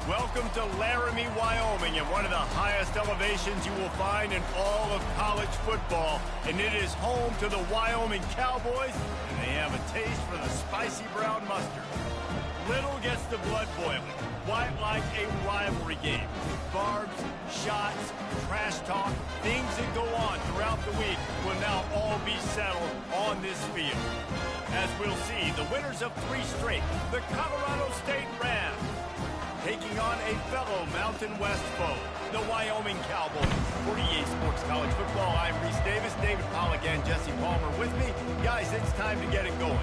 Welcome to Laramie, Wyoming, at one of the highest elevations you will find in all of college football. And it is home to the Wyoming Cowboys, and they have a taste for the spicy brown mustard. Little gets the blood boiling. Quite like a rivalry game. Barbs, shots, trash talk, things that go on throughout the week will now all be settled on this field. As we'll see, the winners of 3 straight, the Colorado State Rams, taking on a fellow Mountain West foe, the Wyoming Cowboys. For EA Sports College Football, I'm Reese Davis, David Pollack, and Jesse Palmer with me. Guys, it's time to get it going.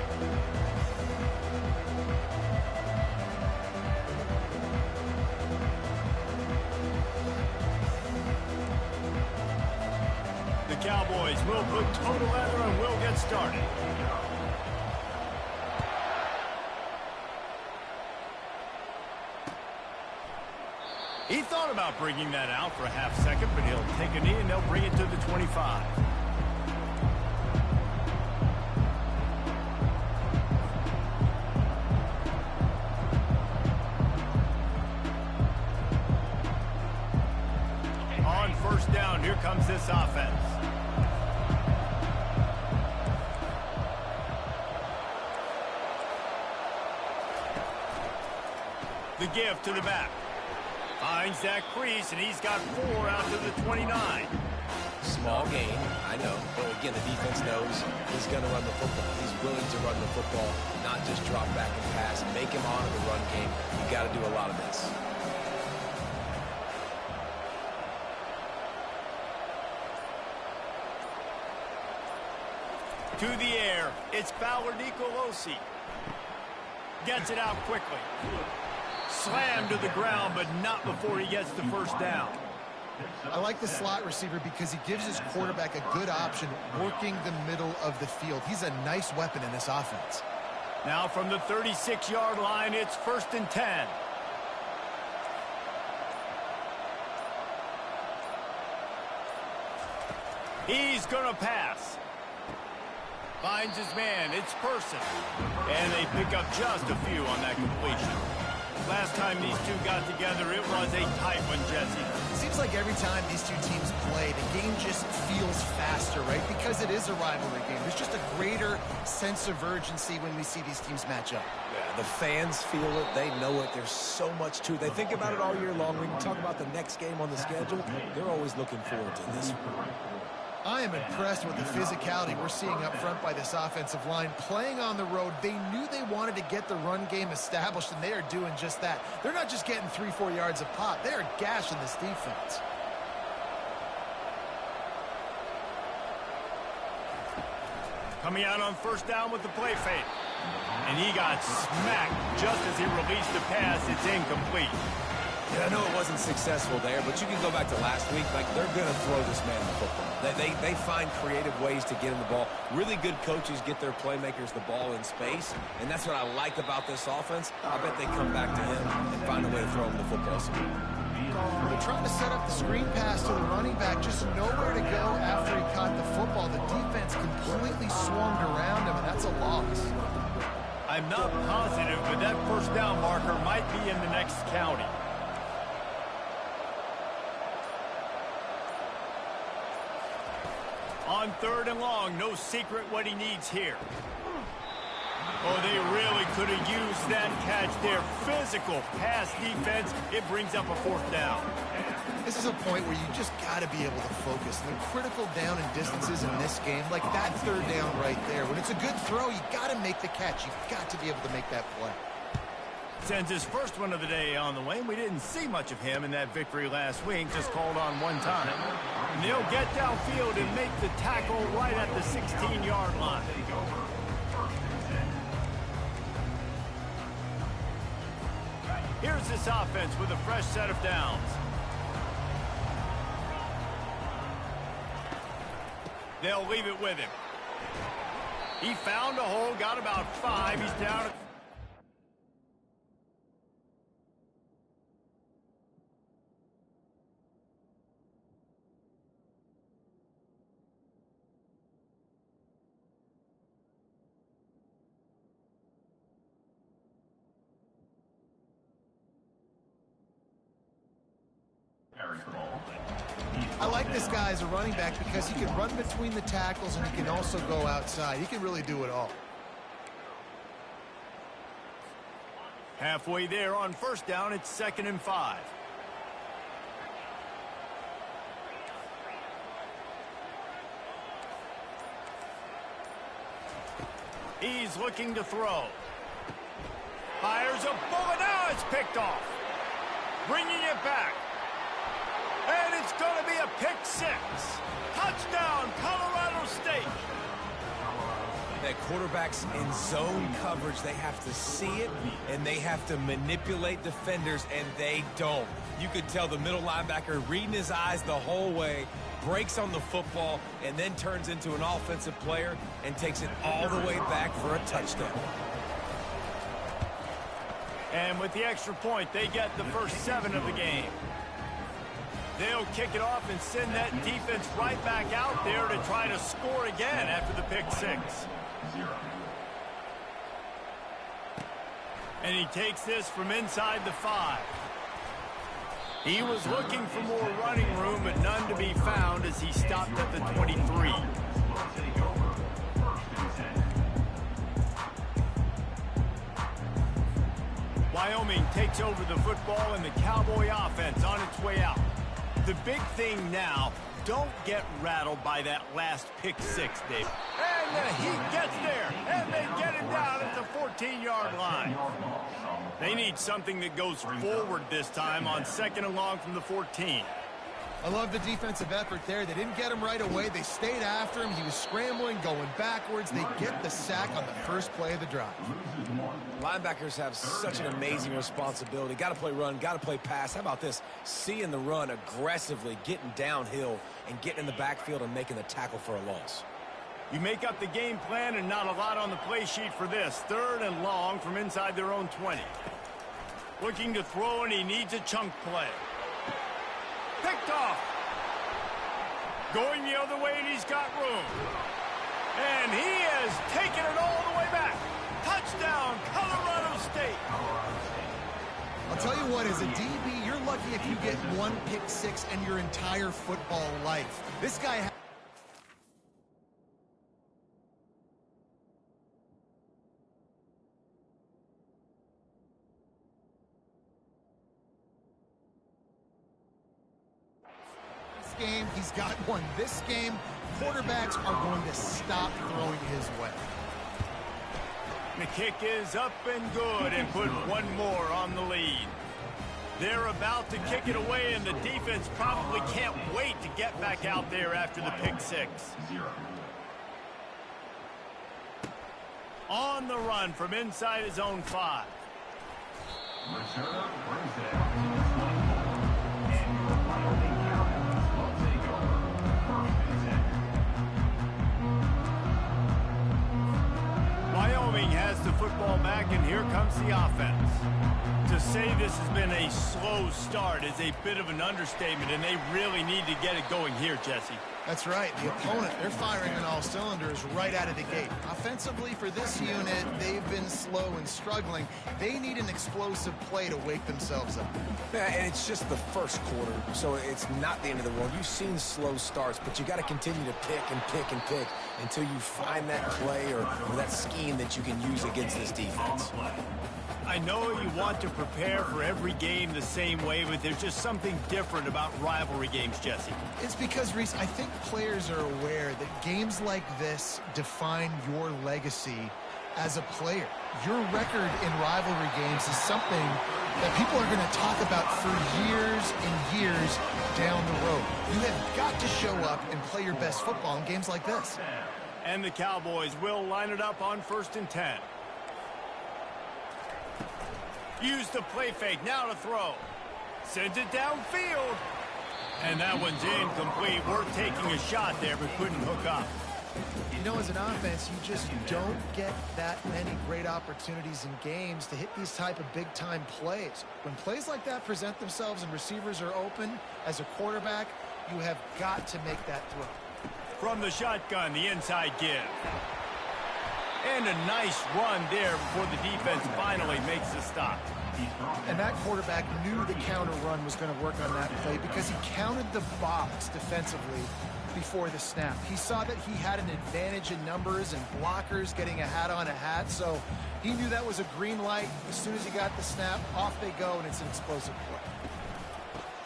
The Cowboys will put total leather and we'll get started. He thought about bringing that out for a half second, but he'll take a knee and they'll bring it to the 25. On first down, here comes this offense. The give to the back. Finds that crease, and he's got 4 out to the 29. Small gain, I know. But again, the defense knows he's going to run the football. He's willing to run the football, not just drop back and pass. Make him honor the run game. You got to do a lot of this. To the air, it's Fowler Nicolosi. Gets it out quickly. Slammed to the ground, but not before he gets the first down. I like the slot receiver because he gives his quarterback a good option working the middle of the field. He's a nice weapon in this offense. Now from the 36-yard line, it's 1st and 10. He's going to pass. Finds his man. It's Person. And they pick up just a few on that completion. Last time these two got together, it was a tight one, Jesse. It seems like every time these two teams play, the game just feels faster, right? Because it is a rivalry game. There's just a greater sense of urgency when we see these teams match up. Yeah, the fans feel it. They know it. There's so much to it. They think about it all year long. We can talk about the next game on the schedule. They're always looking forward to this one. I am impressed with the physicality we're seeing up front by this offensive line. Playing on the road, they knew they wanted to get the run game established, and they are doing just that. They're not just getting 3-4 yards of pop. They are gashing this defense. Coming out on first down with the play fake. And he got smacked just as he released the pass. It's incomplete. Yeah, I know it wasn't successful there, but you can go back to last week. Like, they're going to throw this man the football. They find creative ways to get him the ball. Really good coaches get their playmakers the ball in space, and that's what I like about this offense. I bet they come back to him and find a way to throw him the football. They're trying to set up the screen pass to the running back, just nowhere to go after he caught the football. The defense completely swarmed around him, and that's a loss. I'm not positive, but that first down marker might be in the next county. On 3rd and long, no secret what he needs here. Oh, they really could have used that catch there. Physical pass defense. It brings up a 4th down. This is a point where you just got to be able to focus. And the critical down and distances in this game, like that 3rd down right there. When it's a good throw, you got to make the catch. You've got to be able to make that play. Sends his first one of the day on the way. We didn't see much of him in that victory last week, just called on one time. And they'll get downfield and make the tackle right at the 16-yard line. Here's this offense with a fresh set of downs. They'll leave it with him. He found a hole, got about 5. He's down at I like this guy as a running back because he can run between the tackles and he can also go outside. He can really do it all. Halfway there on first down, it's 2nd and 5. He's looking to throw. Fires a bullet. Now it's picked off. Bringing it back. And it's going to be a pick 6. Touchdown, Colorado State. That quarterbacks in zone coverage, they have to see it, and they have to manipulate defenders, and they don't. You could tell the middle linebacker reading his eyes the whole way, breaks on the football, and then turns into an offensive player and takes it all the way back for a touchdown. And with the extra point, they get the first 7 of the game. They'll kick it off and send that defense right back out there to try to score again after the pick 6. And he takes this from inside the 5. He was looking for more running room, but none to be found as he stopped at the 23. Wyoming takes over the football and the Cowboy offense on its way out. The big thing now, don't get rattled by that last pick 6, Dave. And he gets there, and they get him down at the 14-yard line. They need something that goes forward this time on 2nd and long from the 14. I love the defensive effort there. They didn't get him right away. They stayed after him. He was scrambling, going backwards. They get the sack on the first play of the drive. Linebackers have such an amazing responsibility. Got to play run, got to play pass. How about this? Seeing the run aggressively, getting downhill, and getting in the backfield and making the tackle for a loss. You make up the game plan and not a lot on the play sheet for this. 3rd and long from inside their own 20. Looking to throw, and he needs a chunk play. Picked off. Going the other way, and he's got room. And he has taken it all the way back. Touchdown, Colorado State. I'll tell you what, as a DB, you're lucky if you get one pick 6 in your entire football life. This guy game, he's got one. This game, quarterbacks are going to stop throwing his way. The kick is up and good and put one more on the lead. They're about to kick it away, and the defense probably can't wait to get back out there after the pick 6. On the run from inside his own 5. Wyoming has the football back, and here comes the offense. To say this has been a slow start is a bit of an understatement, and they really need to get it going here, Jesse. That's right. The opponent, they're firing on all cylinders right out of the gate. Offensively, for this unit, they've been slow and struggling. They need an explosive play to wake themselves up. Yeah, and it's just the first quarter, so it's not the end of the world. You've seen slow starts, but you got to continue to pick and pick and pick until you find that play or that scheme that you can use against this defense. I know you want to prepare for every game the same way, but there's just something different about rivalry games, Jesse. It's because, Reese, I think players are aware that games like this define your legacy as a player. Your record in rivalry games is something that people are going to talk about for years and years down the road. You have got to show up and play your best football in games like this. And the Cowboys will line it up on 1st and 10. Use the play fake, now to throw. Sends it downfield. And that one's incomplete. We're taking a shot there, but couldn't hook up. You know, as an offense, you just don't get that many great opportunities in games to hit these type of big-time plays. When plays like that present themselves and receivers are open, as a quarterback, you have got to make that throw. From the shotgun, the inside give. And a nice run there before the defense finally makes the stop. And that quarterback knew the counter run was going to work on that play because he counted the box defensively before the snap. He saw that he had an advantage in numbers and blockers getting a hat on a hat, so he knew that was a green light. As soon as he got the snap, off they go, and it's an explosive play.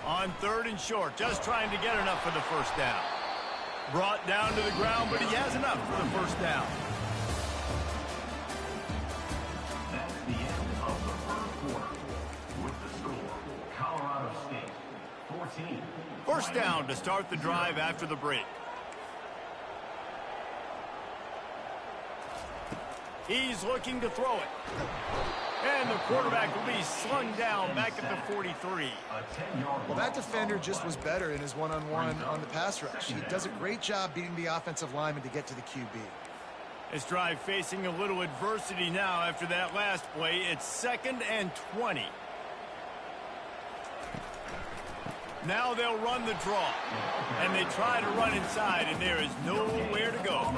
On 3rd and short, just trying to get enough for the first down. Brought down to the ground, but he has enough for the first down. That's the end of the first quarter. With the score, Colorado State 14. First down to start the drive after the break. He's looking to throw it. And the quarterback will be slung down back at the 43. Well, that defender just was better in his one-on-one on the pass rush. He does a great job beating the offensive lineman to get to the QB. This drive facing a little adversity now after that last play. It's 2nd and 20. Now they'll run the draw. And they try to run inside, and there is nowhere to go.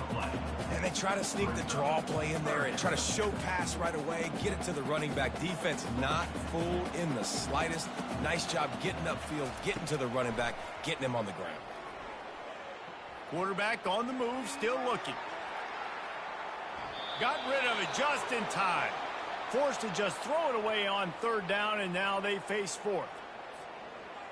And they try to sneak the draw play in there and try to show pass right away, get it to the running back. Defense not fooled in the slightest. Nice job getting upfield, getting to the running back, getting him on the ground. Quarterback on the move, still looking. Got rid of it just in time. Forced to just throw it away on 3rd down, and now they face 4th.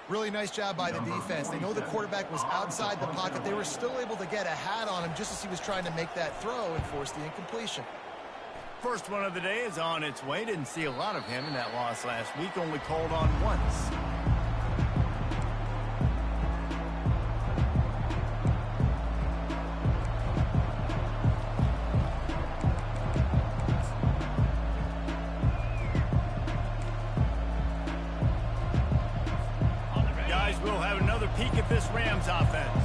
Really nice job by the defense. They know the quarterback was outside the pocket. They were still able to get a hat on him just as he was trying to make that throw and force the incompletion. First one of the day is on its way. Didn't see a lot of him in that loss last week. Only called on once. We'll have another peek at this Rams offense.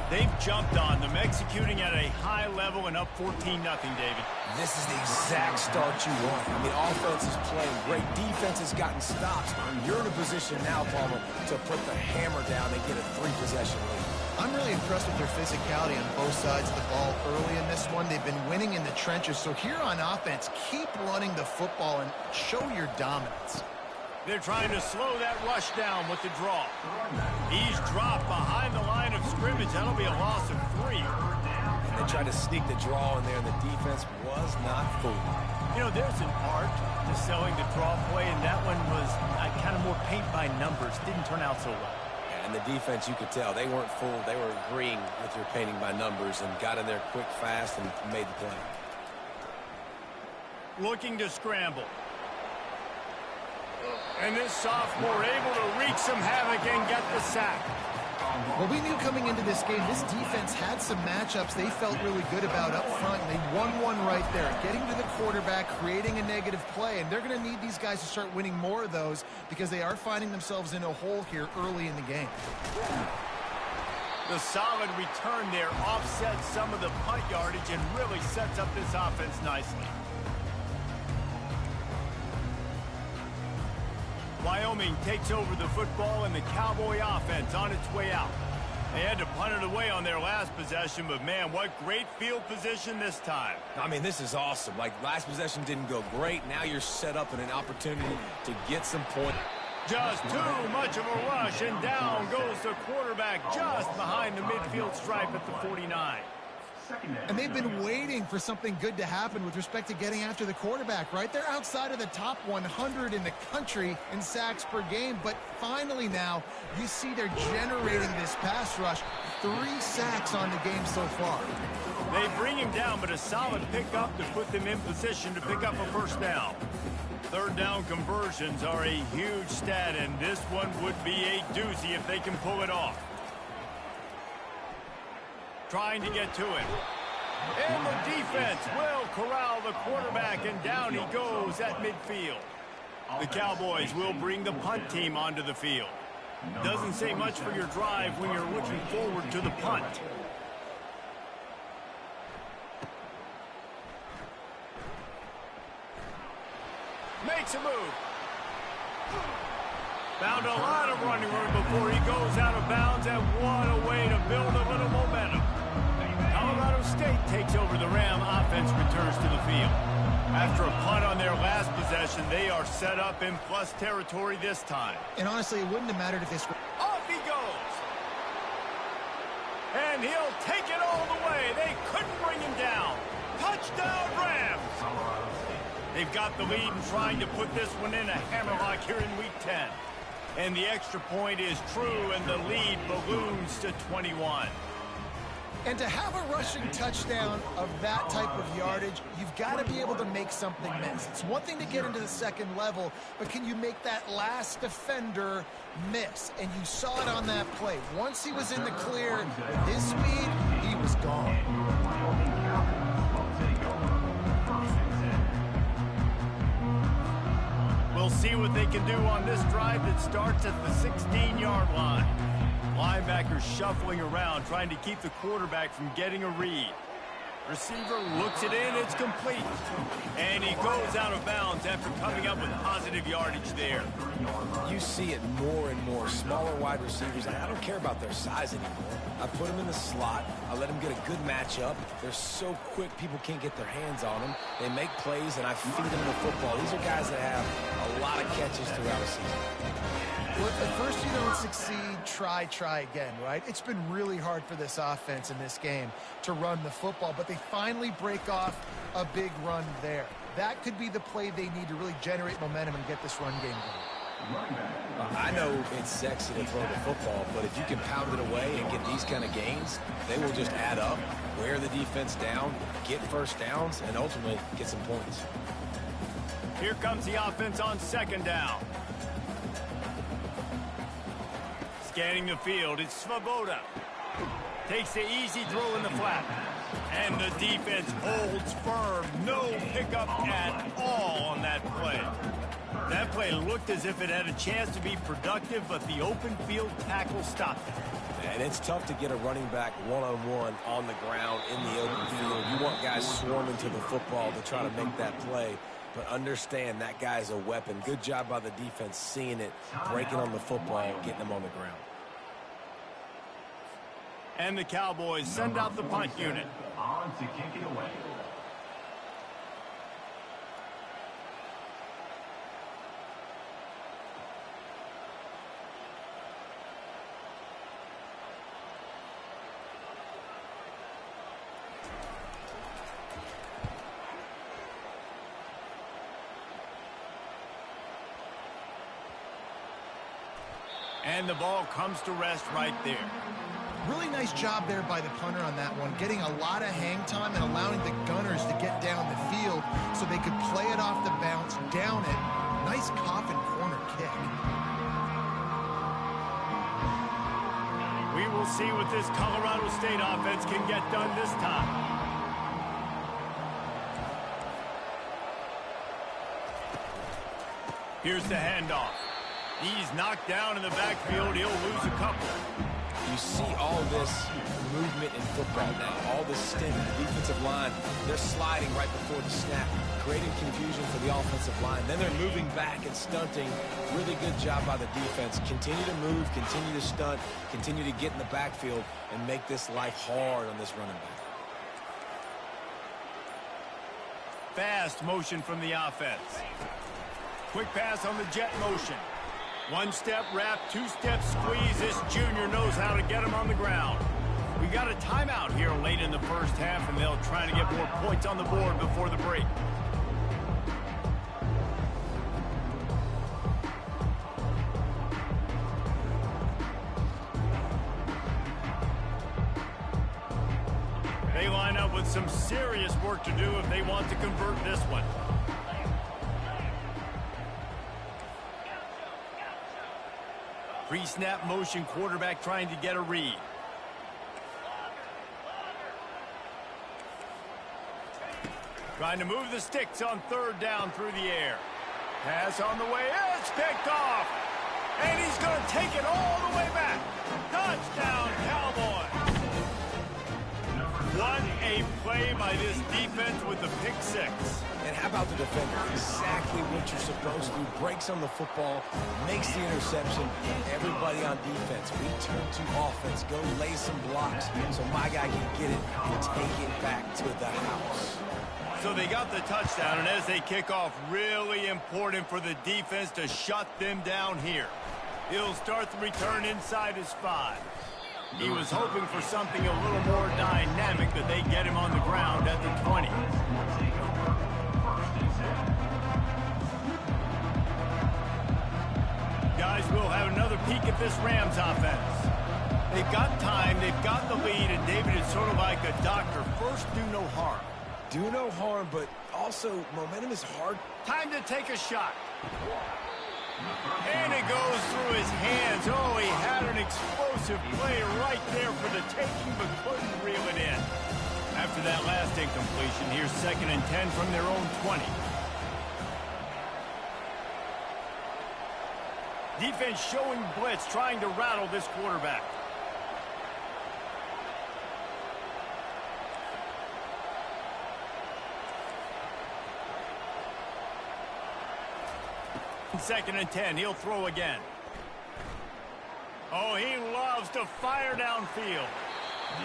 They've jumped on them, executing at a high level and up 14-0, David. This is the exact start you want. I mean, offense is playing great. Defense has gotten stops. You're in a position now, Palmer, to put the hammer down and get a 3-possession lead. I'm really impressed with their physicality on both sides of the ball early in this one. They've been winning in the trenches. So here on offense, keep running the football and show your dominance. They're trying to slow that rush down with the draw. He's dropped behind the line of scrimmage. That'll be a loss of 3. And they tried to sneak the draw in there, and the defense was not fooled. You know, there's an art to selling the draw play, and that one was kind of more paint by numbers. Didn't turn out so well. And the defense, you could tell, they weren't fooled. They were agreeing with your painting by numbers and got in there quick, fast, and made the play. Looking to scramble. And this sophomore able to wreak some havoc and get the sack. Well, we knew coming into this game, this defense had some matchups they felt really good about up front. They won one right there, getting to the quarterback, creating a negative play. And they're going to need these guys to start winning more of those because they are finding themselves in a hole here early in the game. The solid return there offsets some of the punt yardage and really sets up this offense nicely. Wyoming takes over the football and the Cowboy offense on its way out. They had to punt it away on their last possession, but man, what great field position this time. I mean, this is awesome. Like, last possession didn't go great. Now you're set up in an opportunity to get some points. Just too much of a rush, and down goes the quarterback just behind the midfield stripe at the 49. And they've been waiting for something good to happen with respect to getting after the quarterback, right? They're outside of the top 100 in the country in sacks per game, but finally now you see they're generating this pass rush. 3 sacks on the game so far. They bring him down, but a solid pickup to put them in position to pick up a first down. 3rd down conversions are a huge stat, and this one would be a doozy if they can pull it off. Trying to get to him. And the defense will corral the quarterback, and down he goes at midfield. The Cowboys will bring the punt team onto the field. Doesn't say much for your drive when you're looking forward to the punt. Makes a move. Found a lot of running room before he goes out of bounds, and what a way to build a little momentum. Colorado Colorado State takes over. The Ram offense returns to the field. After a punt on their last possession, they are set up in plus territory this time. And honestly, it wouldn't have mattered if they scored. Off he goes. And he'll take it all the way. They couldn't bring him down. Touchdown, Rams. They've got the lead and trying to put this one in a hammerlock here in Week 10. And the extra point is true, and the lead balloons to 21. And to have a rushing touchdown of that type of yardage, you've got to be able to make something miss. It's one thing to get into the second level, but can you make that last defender miss? And you saw it on that play. Once he was in the clear, with his speed, he was gone. We'll see what they can do on this drive that starts at the 16-yard line. Linebackers shuffling around, trying to keep the quarterback from getting a read. Receiver looks it in, it's complete. And he goes out of bounds after coming up with positive yardage there. You see it more and more. Smaller wide receivers, and I don't care about their size anymore. I put them in the slot. I let them get a good matchup. They're so quick, people can't get their hands on them. They make plays, and I feed them the football. These are guys that have a lot of catches throughout a season. Well, at first you don't succeed, try again, right? It's been really hard for this offense in this game to run the football, but they finally break off a big run there. That could be the play they need to really generate momentum and get this run game going. I know it's sexy to throw the football, but if you can pound it away and get these kind of gains, they will just add up, wear the defense down, get first downs, and ultimately get some points. Here comes the offense on second down. Scanning the field, it's Svoboda. Takes the easy throw in the flat. And the defense holds firm. No pickup at all on that play. That play looked as if it had a chance to be productive, but the open field tackle stopped it. And it's tough to get a running back one-on-one on the ground in the open field. You want guys swarming to the football to try to make that play. But understand that guy's a weapon. Good job by the defense seeing it, breaking on the football, getting them on the ground. And the Cowboys send out the punt unit. On to kick it away. And the ball comes to rest right there. Really nice job there by the punter on that one, getting a lot of hang time and allowing the gunners to get down the field so they could play it off the bounce, down it. Nice coffin corner kick. We will see what this Colorado State offense can get done this time. Here's the handoff. He's knocked down in the backfield. He'll lose a couple. You see all this movement in football now, all this stint. The defensive line, they're sliding right before the snap, creating confusion for the offensive line. Then they're moving back and stunting. Really good job by the defense. Continue to move, continue to stunt, continue to get in the backfield and make this life hard on this running back. Fast motion from the offense. Quick pass on the jet motion. One step wrap, two step squeeze. This junior knows how to get him on the ground. We got a timeout here late in the first half, and they'll try to get more points on the board before the break. They line up with some serious work to do if they want to convert this one. Pre-snap motion, quarterback trying to get a read. Trying to move the sticks on third down through the air. Pass on the way, it's picked off. And he's going to take it all the way back. Touchdown, Cowboys. What a play by this defense with the pick six. And how about the defender? Exactly what you're supposed to do. Breaks on the football, makes the interception. Everybody on defense, we turn to offense. Go lay some blocks so my guy can get it and take it back to the house. So they got the touchdown, and as they kick off, really important for the defense to shut them down here. He'll start the return inside his 5. He was hoping for something a little more dynamic, that they get him on the ground at the 20. Guys, we'll have another peek at this Rams offense. They've got time, they've got the lead, and David is sort of like a doctor. First, do no harm. Do no harm, but also momentum is hard. Time to take a shot. And it goes through his hands. Oh, he had an explosive play right there for the taking, but couldn't reel it in. After that last incompletion, here's 2nd and 10 from their own 20. Defense showing blitz, trying to rattle this quarterback. Second and 10, he'll throw again. Oh, he loves to fire downfield.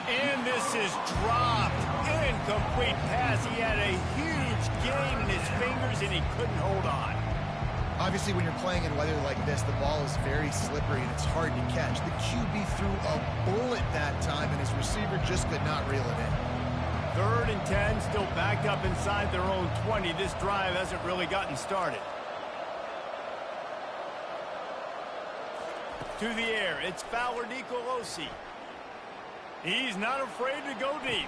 And this is dropped. Incomplete pass. He had a huge gain in his fingers, and he couldn't hold on. Obviously, when you're playing in weather like this, the ball is very slippery, and it's hard to catch. The QB threw a bullet that time, and his receiver just could not reel it in. 3rd and 10, still backed up inside their own 20. This drive hasn't really gotten started. To the air, it's Fowler Nicolosi. He's not afraid to go deep.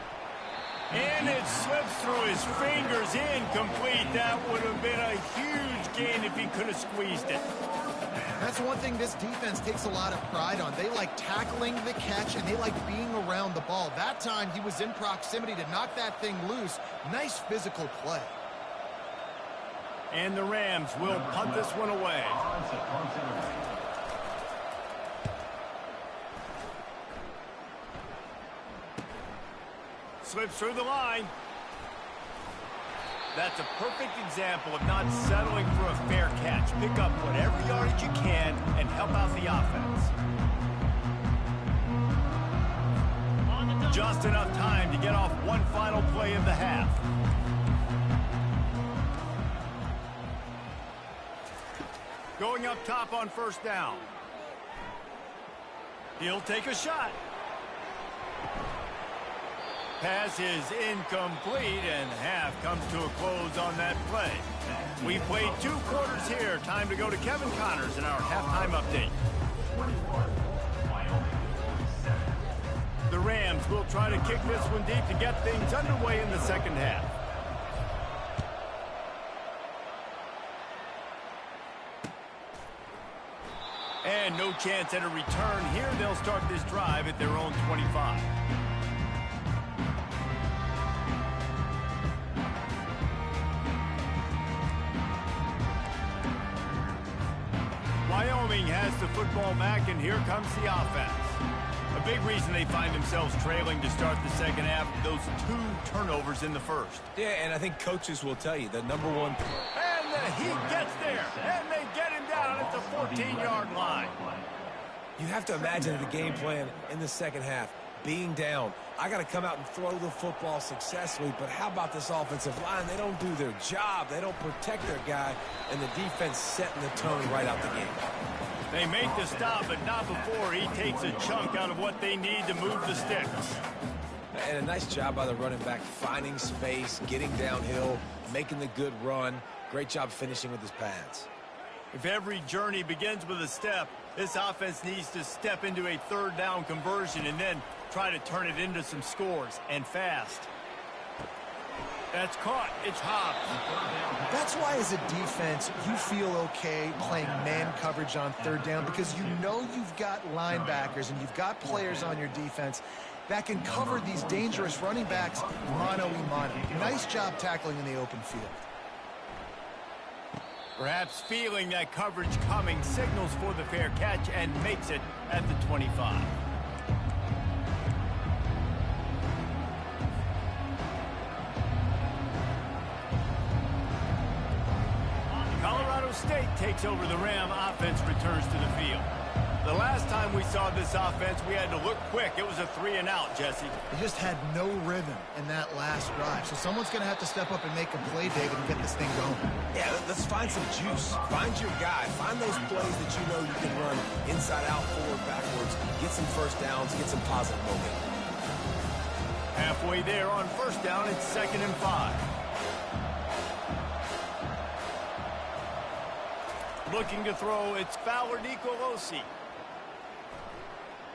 And it slips through his fingers, incomplete. That would have been a huge gain if he could have squeezed it. That's one thing this defense takes a lot of pride on. They like tackling the catch, and they like being around the ball. That time, he was in proximity to knock that thing loose. Nice physical play. And the Rams will punt this one away. Slips through the line. That's a perfect example of not settling for a fair catch. Pick up whatever yardage you can and help out the offense. Just enough time to get off one final play of the half. Going up top on 1st down. He'll take a shot. Pass is incomplete, and half comes to a close on that play. We played 2 quarters here. Time to go to Kevin Connors in our halftime update. The Rams will try to kick this one deep to get things underway in the 2nd half. And no chance at a return here. They'll start this drive at their own 25. Wyoming has the football back, and here comes the offense. A big reason they find themselves trailing to start the 2nd half, those 2 turnovers in the 1st. Yeah, and I think coaches will tell you the number one. And he gets there, and they get him down at the 14-yard line. You have to imagine the game plan in the 2nd half. Being down, I got to come out and throw the football successfully, but how about this offensive line? They don't do their job. They don't protect their guy, and the defense setting the tone right out the game. They make the stop, but not before he takes a chunk out of what they need to move the sticks. And a nice job by the running back, finding space, getting downhill, making the good run. Great job finishing with his pads. If every journey begins with a step, this offense needs to step into a 3rd down conversion and then try to turn it into some scores, and fast. That's caught. It's Hobbs. That's why as a defense, you feel okay playing man coverage on 3rd down, because you know you've got linebackers and you've got players on your defense that can cover these dangerous running backs mano-a-mano. Nice job tackling in the open field. Perhaps feeling that coverage coming, signals for the fair catch and makes it at the 25. State takes over the Ram. Offense returns to the field. The last time we saw this offense, we had to look quick. It was a 3-and-out, Jesse. They just had no rhythm in that last drive. So someone's going to have to step up and make a play, David, and get this thing going. Yeah, let's find some juice. Find your guy. Find those plays that you know you can run inside out, forward, backwards. Get some first downs. Get some positive momentum. Halfway there on first down, it's 2nd and 5. Looking to throw, it's Fowler Nicolosi.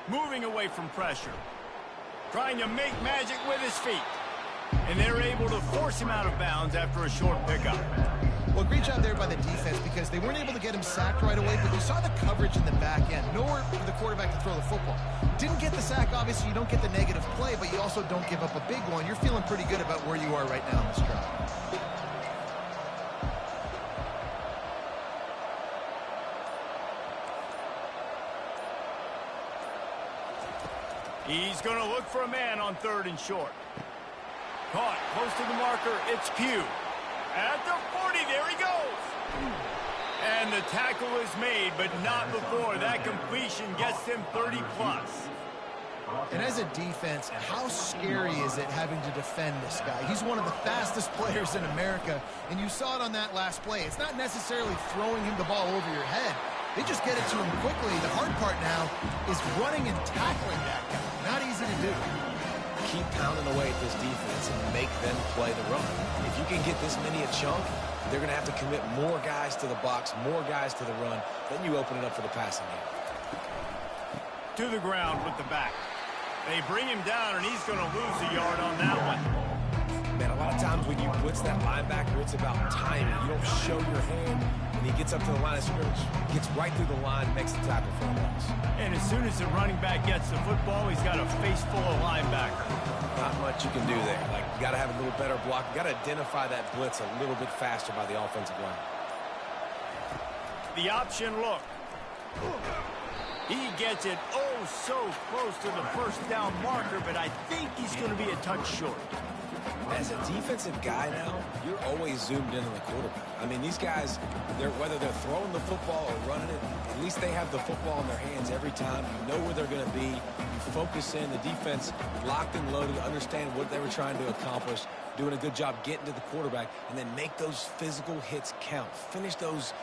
Moving away from pressure. Trying to make magic with his feet. And they're able to force him out of bounds after a short pickup. Well, great job there by the defense because they weren't able to get him sacked right away, but you saw the coverage in the back end. Nowhere for the quarterback to throw the football. Didn't get the sack, obviously you don't get the negative play, but you also don't give up a big one. You're feeling pretty good about where you are right now in this drive. He's going to look for a man on 3rd and short. Caught close to the marker. It's Pugh. At the 40, there he goes. And the tackle is made, but not before. That completion gets him 30-plus. And as a defense, how scary is it having to defend this guy? He's one of the fastest players in America, and you saw it on that last play. It's not necessarily throwing him the ball over your head. They just get it to him quickly. The hard part now is running and tackling that guy. Not easy to do. Keep pounding away at this defense and make them play the run. If you can get this many a chunk, they're going to have to commit more guys to the box, more guys to the run. Then you open it up for the passing game. To the ground with the back. They bring him down, and he's going to lose a yard on that one. Man, a lot of times when you blitz that linebacker, it's about timing. You don't show your hand. When he gets up to the line of scrimmage, gets right through the line, makes the tackle for a loss. And as soon as the running back gets the football, he's got a face full of linebacker. Not much you can do there. Like, you got to have a little better block. You got to identify that blitz a little bit faster by the offensive line. The option look. He gets it oh so close to the first down marker, but I think he's going to be a touch short. As a defensive guy now, you're always zoomed in on the quarterback. I mean, these guys, whether they're throwing the football or running it, at least they have the football in their hands every time. You know where they're going to be. You focus in. The defense locked and loaded, understand what they were trying to accomplish, doing a good job getting to the quarterback, and then make those physical hits count. Finish those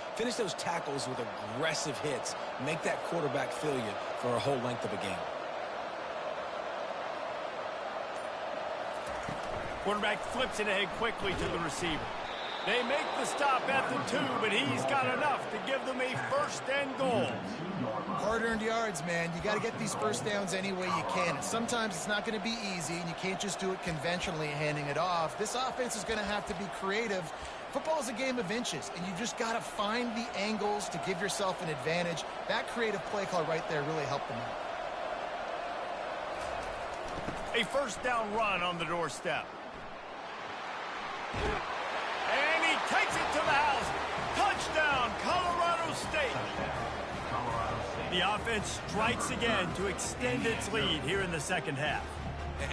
tackles with aggressive hits. Make that quarterback feel you for a whole length of a game. Quarterback flips it ahead quickly to the receiver. They make the stop at the 2, but he's got enough to give them a 1st and goal. Hard-earned yards, man. You got to get these first downs any way you can. And sometimes it's not going to be easy, and you can't just do it conventionally handing it off. This offense is going to have to be creative. Football is a game of inches, and you just got to find the angles to give yourself an advantage. That creative play call right there really helped them out. A 1st down run on the doorstep. And he takes it to the house. Touchdown, Colorado State. The offense strikes again to extend its lead here in the 2nd half.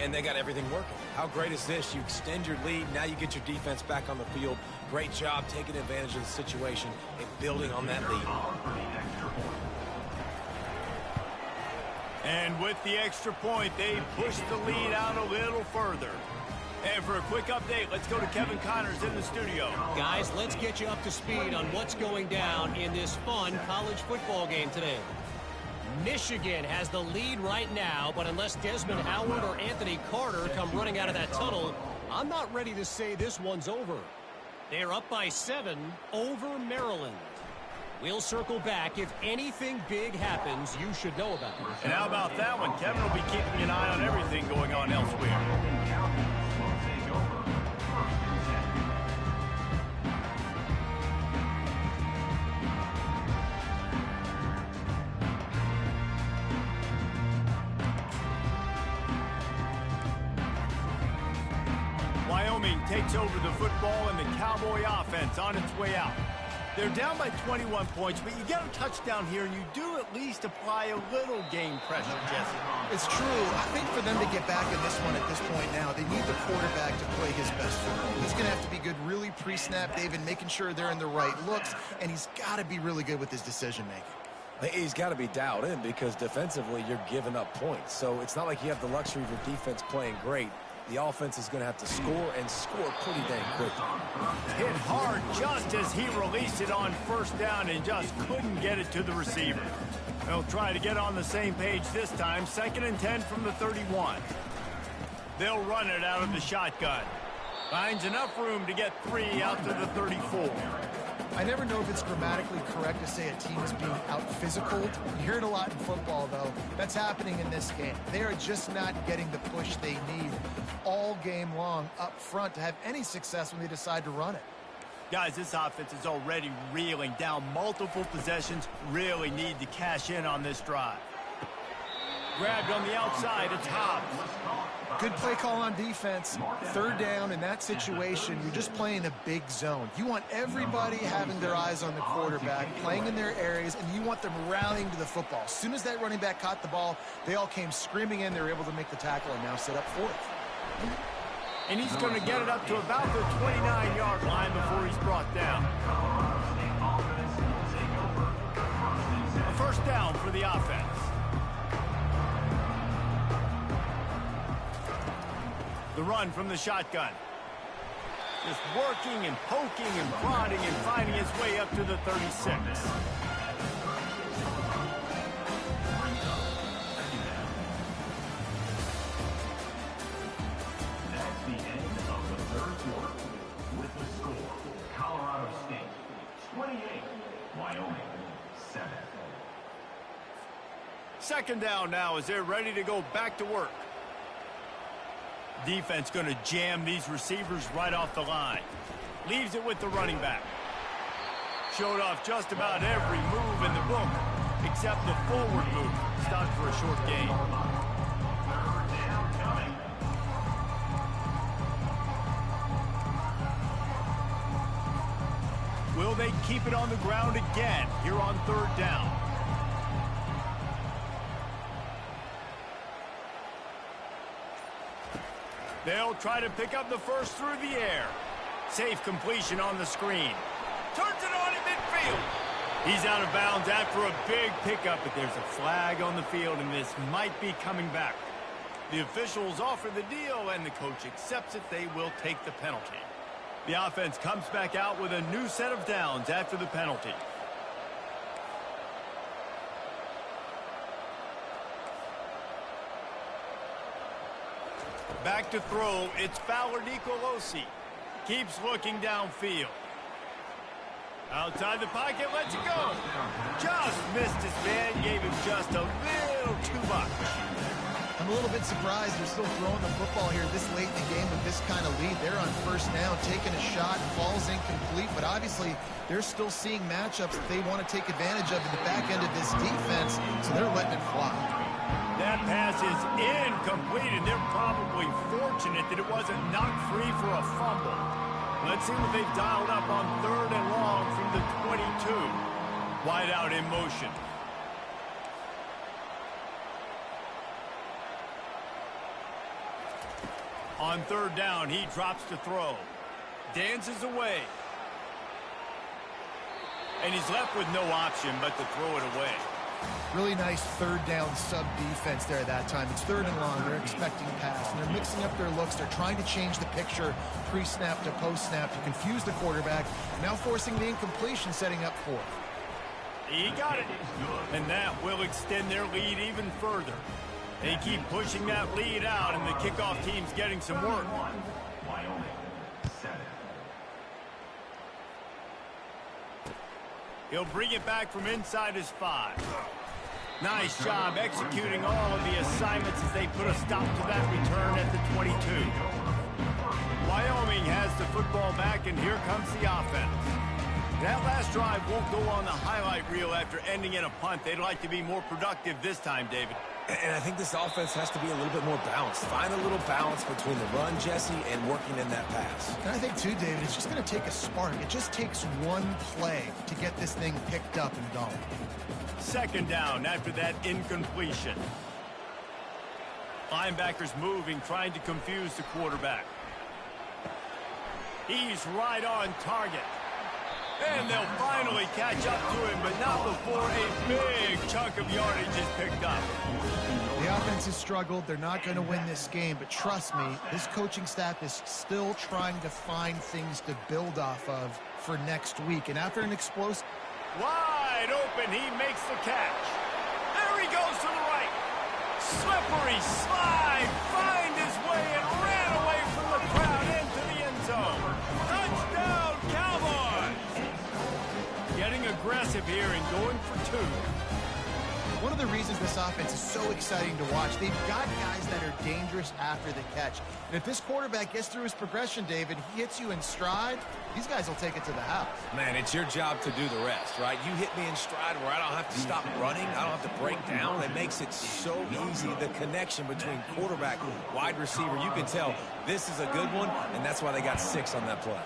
And they got everything working. How great is this? You extend your lead. Now you get your defense back on the field. Great job taking advantage of the situation and building on that lead. And with the extra point, they push the lead out a little further. And for a quick update, let's go to Kevin Connors in the studio. Guys, let's get you up to speed on what's going down in this fun college football game today. Michigan has the lead right now, but unless Desmond Howard or Anthony Carter come running out of that tunnel, I'm not ready to say this one's over. They're up by 7 over Maryland. We'll circle back. If anything big happens, you should know about it. And how about that one? Kevin will be keeping an eye on everything going on elsewhere. Wyoming takes over the football and the Cowboy offense on its way out. They're down by 21 points, but you get a touchdown here, and you do at least apply a little game pressure, Jesse. It's true. I think for them to get back in this one at this point now, they need the quarterback to play his best football. He's going to have to be good really pre-snap, David, making sure they're in the right looks, and he's got to be really good with his decision-making. He's got to be dialed in because defensively you're giving up points. So it's not like you have the luxury of your defense playing great. The offense is going to have to score and score pretty dang quickly. Hit hard just as he released it on first down and just couldn't get it to the receiver. They'll try to get on the same page this time. 2nd and 10 from the 31. They'll run it out of the shotgun. Finds enough room to get 3 out to the 34. I never know if it's grammatically correct to say a team is being out-physicaled. You hear it a lot in football, though. That's happening in this game. They are just not getting the push they need all game long up front to have any success when they decide to run it. Guys, this offense is already reeling down multiple possessions. Really need to cash in on this drive. Grabbed on the outside. It's Hobbs. Good play call on defense. 3rd down in that situation, you're just playing a big zone. You want everybody having their eyes on the quarterback, playing in their areas, and you want them rallying to the football. As soon as that running back caught the ball, they all came screaming in. They were able to make the tackle and now set up 4th. And he's going to get it up to about the 29-yard line before he's brought down. A 1st down for the offense. The run from the shotgun. Just working and poking and prodding and finding his way up to the 36. That's the end of the 3rd quarter. With the score, Colorado State 28, Wyoming 7. 2nd down now as they're ready to go back to work. Defense going to jam these receivers right off the line. Leaves it with the running back. Showed off just about every move in the book, except the forward move. Stopped for a short gain. 3rd down coming. Will they keep it on the ground again here on 3rd down? They'll try to pick up the first through the air. Safe completion on the screen. Turns it on in midfield. He's out of bounds after a big pickup, but there's a flag on the field, and this might be coming back. The officials offer the deal, and the coach accepts it. They will take the penalty. The offense comes back out with a new set of downs after the penalty. Back to throw, it's Fowler Nicolosi. Keeps looking downfield. Outside the pocket, lets it go. Just missed his man, gave him just a little too much. I'm a little bit surprised they're still throwing the football here this late in the game with this kind of lead. They're on 1st down, taking a shot, falls incomplete, but obviously they're still seeing matchups that they want to take advantage of in the back end of this defense, so they're letting it fly. That pass is incomplete, and they're probably fortunate that it wasn't knocked free for a fumble. Let's see what they've dialed up on 3rd and long from the 22. Wide out in motion. On 3rd down, he drops to throw. Dances away. And he's left with no option but to throw it away. Really nice 3rd down sub-defense there that time. It's 3rd and long. They're expecting pass, and they're mixing up their looks. They're trying to change the picture pre-snap to post-snap to confuse the quarterback, now forcing the incompletion, setting up 4th. He got it, and that will extend their lead even further. They keep pushing that lead out, and the kickoff team's getting some work. Wyoming 7. He'll bring it back from inside his 5. Nice job executing all of the assignments as they put a stop to that return at the 22. Wyoming has the football back, and here comes the offense. That last drive won't go on the highlight reel after ending in a punt. They'd like to be more productive this time, David. And I think this offense has to be a little bit more balanced. Find a little balance between the run, Jesse, and working in that pass. And I think, too, David, it's just going to take a spark. It just takes one play to get this thing picked up and going. Second down after that incompletion. Linebackers moving, trying to confuse the quarterback. He's right on target. And they'll finally catch up to him, but not before a big chunk of yardage is picked up. The offense has struggled. They're not going to win this game, but trust me, this coaching staff is still trying to find things to build off of for next week. And after an explosive... Wide open, he makes the catch. There he goes to the right. Slippery slide, find his way and ran away from the crowd into the end zone. Touchdown, Cowboys! Getting aggressive here and going for two. One of the reasons this offense is so exciting to watch, they've got guys that are dangerous after the catch. And if this quarterback gets through his progression, David, he hits you in stride, these guys will take it to the house. Man, it's your job to do the rest, right? You hit me in stride where I don't have to stop running. I don't have to break down. It makes it so easy. The connection between quarterback and wide receiver, you can tell this is a good one, and that's why they got 6 on that play.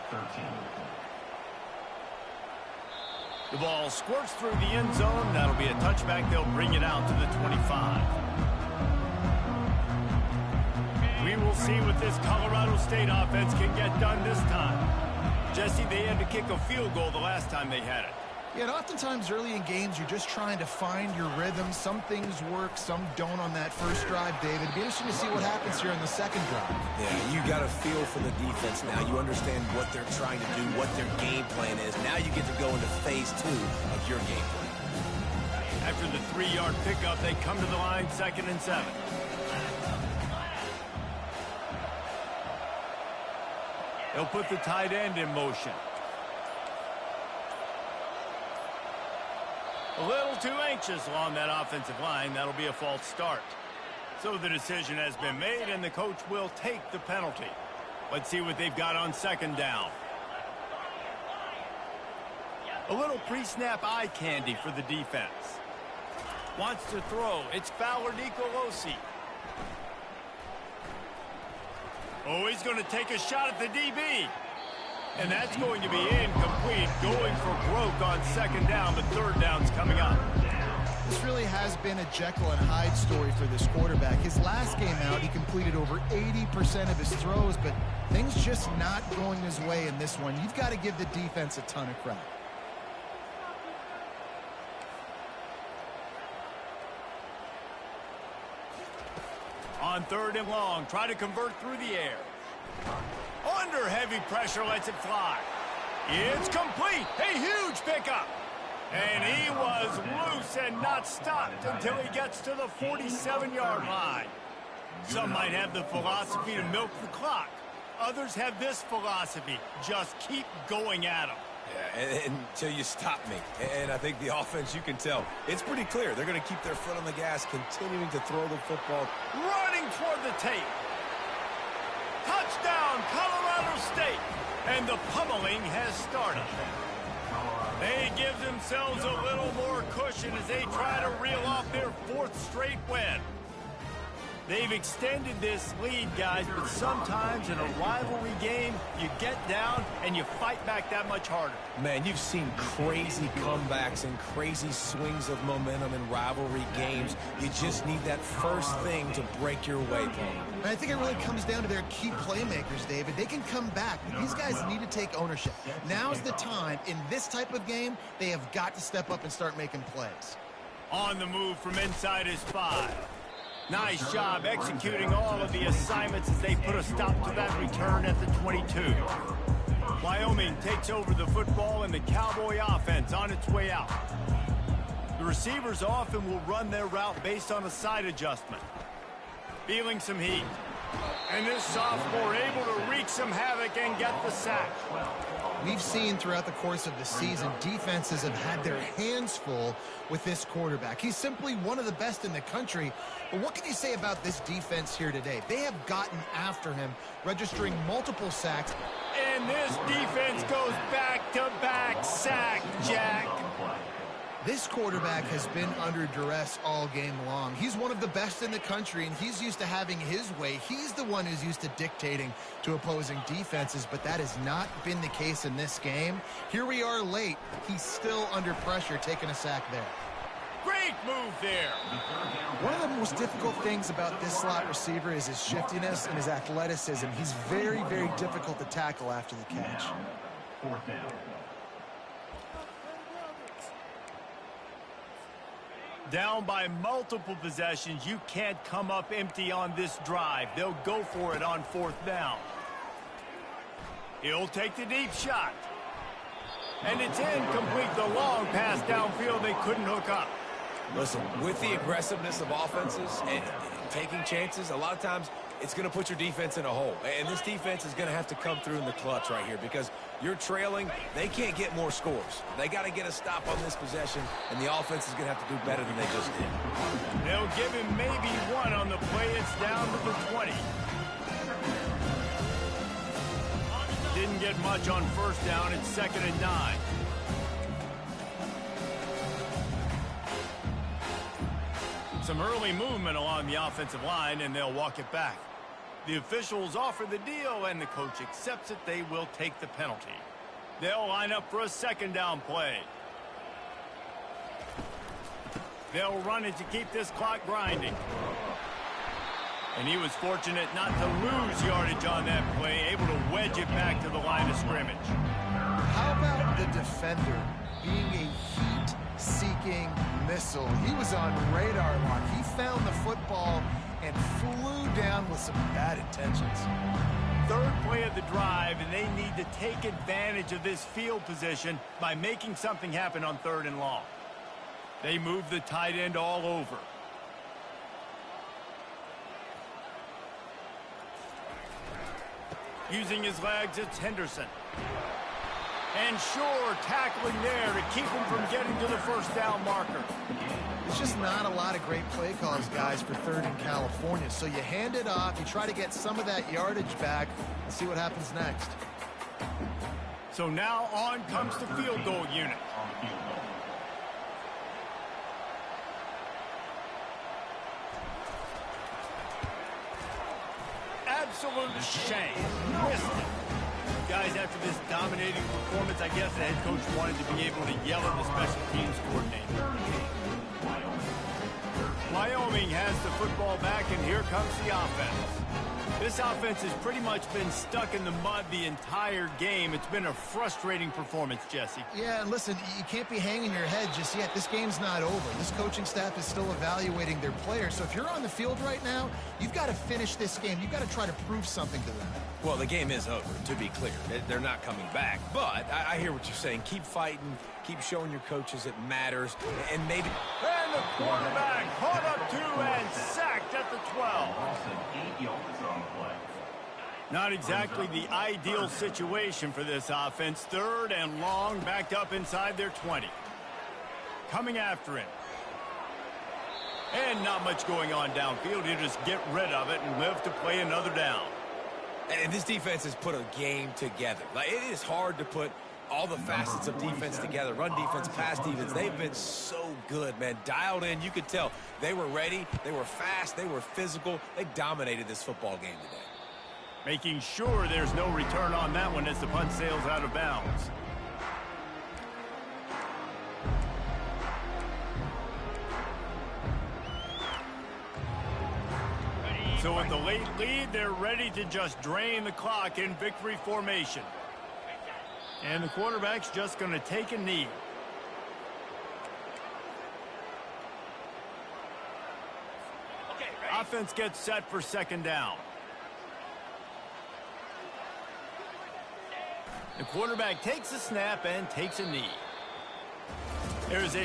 The ball squirts through the end zone. That'll be a touchback. They'll bring it out to the 25. We will see what this Colorado State offense can get done this time. Jesse, they had to kick a field goal the last time they had it. Yeah, and oftentimes early in games, you're just trying to find your rhythm. Some things work, some don't on that first drive, David. It'll be interesting to see what happens here in the second drive. Yeah, you got a feel for the defense now. You understand what they're trying to do, what their game plan is. Now you get to go into phase 2 of your game plan. After the 3-yard pickup, they come to the line, 2nd and 7. They'll put the tight end in motion. A little too anxious along that offensive line. That'll be a false start. So the decision has been made, and the coach will take the penalty. Let's see what they've got on 2nd down. A little pre-snap eye candy for the defense. Wants to throw. It's Fowler Nicolosi. Oh, he's going to take a shot at the DB. And that's going to be incomplete, going for broke on 2nd down, but 3rd down's coming up. This really has been a Jekyll and Hyde story for this quarterback. His last game out, he completed over 80% of his throws, but things just not going his way in this one. You've got to give the defense a ton of credit. On 3rd and long, try to convert through the air. Under heavy pressure, lets it fly. It's complete. A huge pickup. And he was loose and not stopped until he gets to the 47-yard line. Some might have the philosophy to milk the clock. Others have this philosophy. Just keep going at them. Yeah, until you stop me. And I think the offense, you can tell, it's pretty clear. They're going to keep their foot on the gas, continuing to throw the football. Running toward the tape. Touchdown, Colorado State. And the pummeling has started. They give themselves a little more cushion as they try to reel off their 4th straight win. They've extended this lead, guys, but sometimes in a rivalry game, you get down and you fight back that much harder. Man, you've seen crazy comebacks and crazy swings of momentum in rivalry games. You just need that first thing to break your way, Paul. And I think it really comes down to their key playmakers, David. They can come back, but these guys need to take ownership. Now's the time. In this type of game, they have got to step up and start making plays. On the move from inside his 5. Nice job executing all of the assignments as they put a stop to that return at the 22. Wyoming takes over the football and the Cowboy offense on its way out. The receivers often will run their route based on a side adjustment. Feeling some heat. And this sophomore able to wreak some havoc and get the sack. We've seen throughout the course of the season, defenses have had their hands full with this quarterback. He's simply one of the best in the country. But what can you say about this defense here today? They have gotten after him, registering multiple sacks. And this defense goes back-to-back sack, Jack. This quarterback has been under duress all game long. He's one of the best in the country, and he's used to having his way. He's the one who's used to dictating to opposing defenses, but that has not been the case in this game. Here we are late. He's still under pressure, taking a sack there. Great move there. One of the most difficult things about this slot receiver is his shiftiness and his athleticism. He's very, very difficult to tackle after the catch. Fourth down. Down by multiple possessions, you can't come up empty on this drive. They'll go for it on fourth down. He'll take the deep shot. And it's incomplete. The long pass downfield, they couldn't hook up. Listen, with the aggressiveness of offenses and taking chances, a lot of times it's going to put your defense in a hole. And this defense is going to have to come through in the clutch right here because you're trailing. They can't get more scores. They got to get a stop on this possession, and the offense is going to have to do better than they just did. They'll give him maybe one on the play. It's down to the 20. Didn't get much on first down. It's 2nd and 9. Some early movement along the offensive line, and they'll walk it back. The officials offer the deal, and the coach accepts it. They will take the penalty. They'll line up for a 2nd down play. They'll run it to keep this clock grinding. And he was fortunate not to lose yardage on that play, able to wedge it back to the line of scrimmage. How about the defender being a heat-seeking missile? He was on radar lock. He found the football and flew down with some bad intentions. 3rd play of the drive, and they need to take advantage of this field position by making something happen on 3rd and long. They move the tight end all over. Using his legs, it's Henderson. And sure, tackling there to keep him from getting to the 1st down marker. There's just not a lot of great play calls, guys, for 3rd in California. So you hand it off, you try to get some of that yardage back, and see what happens next. So now on comes the field goal unit. Absolute shame. Missed it. Guys, after this dominating performance, I guess the head coach wanted to be able to yell at the special teams coordinator. Wyoming has the football back, and here comes the offense. This offense has pretty much been stuck in the mud the entire game. It's been a frustrating performance, Jesse. Yeah, and listen, you can't be hanging your head just yet. This game's not over. This coaching staff is still evaluating their players. So if you're on the field right now, you've got to finish this game. You've got to try to prove something to them. Well, the game is over, to be clear. They're not coming back. But I hear what you're saying. Keep fighting. Keep showing your coaches it matters. And maybe... And the quarterback caught up 2 and sacked at the 12. Not exactly the ideal situation for this offense. 3rd and long, backed up inside their 20. Coming after him. And not much going on downfield. You just get rid of it and live to play another down. And this defense has put a game together. Like, it is hard to put all the facets of defense together. Run defense, pass defense. They've been so good, man. Dialed in. You could tell they were ready. They were fast. They were physical. They dominated this football game today. Making sure there's no return on that one as the punt sails out of bounds. So with the late lead, they're ready to just drain the clock in victory formation. And the quarterback's just going to take a knee. Offense gets set for 2nd down. The quarterback takes a snap and takes a knee. There's a